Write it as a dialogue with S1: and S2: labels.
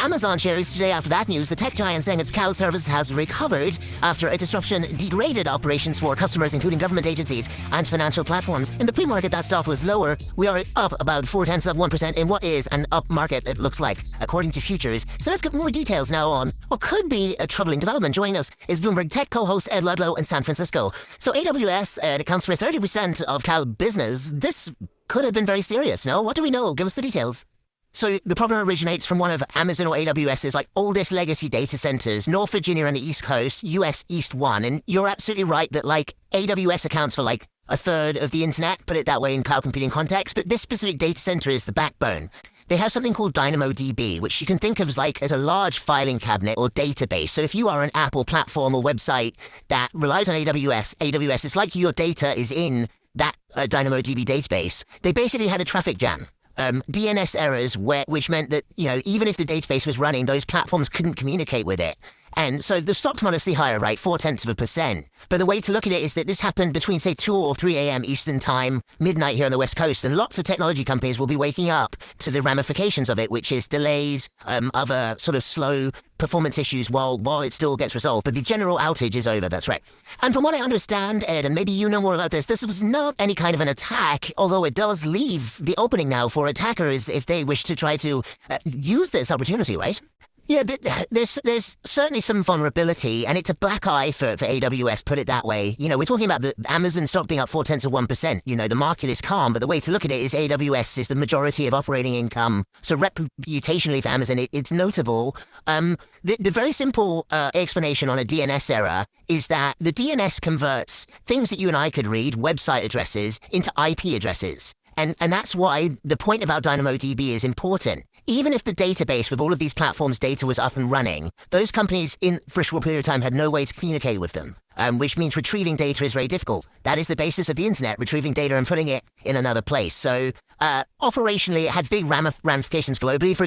S1: Amazon shares today after that news, the tech giant saying its cloud service has recovered after a disruption degraded operations for customers, including government agencies and financial platforms. In the pre-market, that stock was lower. We are up about 0.4% in what is an up market, it looks like, according to futures. So let's get more details now on what could be a troubling development. Joining us is Bloomberg Tech co-host Ed Ludlow in San Francisco. So AWS accounts for 30% of cloud business. This could have been very serious, no? What do we know? Give us the details. So the problem originates from one of Amazon or AWS's oldest legacy data centers, North Virginia on the East Coast, US East 1. And you're absolutely right that AWS accounts for a third of the internet, put it that way in cloud computing context. But this specific data center is the backbone. They have something called DynamoDB, which you can think of as a large filing cabinet or database. So if you are an app or platform or website that relies on AWS, it's like your data is in that DynamoDB database. They basically had a traffic jam. DNS errors, which meant that, even if the database was running, those platforms couldn't communicate with it. And so the stock's modestly higher, right? 0.4%. But the way to look at it is that this happened between, say, 2 or 3 a.m. Eastern time, midnight here on the West Coast. And lots of technology companies will be waking up to the ramifications of it, which is delays, other sort of slow performance issues while it still gets resolved. But the general outage is over, that's right. And from what I understand, Ed, and maybe you know more about this was not any kind of an attack, although it does leave the opening now for attackers if they wish to try to use this opportunity, right? Yeah, but there's certainly some vulnerability, and it's a black eye for AWS, put it that way. We're talking about the Amazon stock being up 0.4%. The market is calm, but the way to look at it is AWS is the majority of operating income. So reputationally for Amazon, it's notable. The very simple explanation on a DNS error is that the DNS converts things that you and I could read, website addresses, into IP addresses. And that's why the point about DynamoDB is important. Even if the database with all of these platforms' data was up and running, those companies for a short period of time had no way to communicate with them, which means retrieving data is very difficult. That is the basis of the internet, retrieving data and putting it in another place. So operationally, it had big ramifications globally. For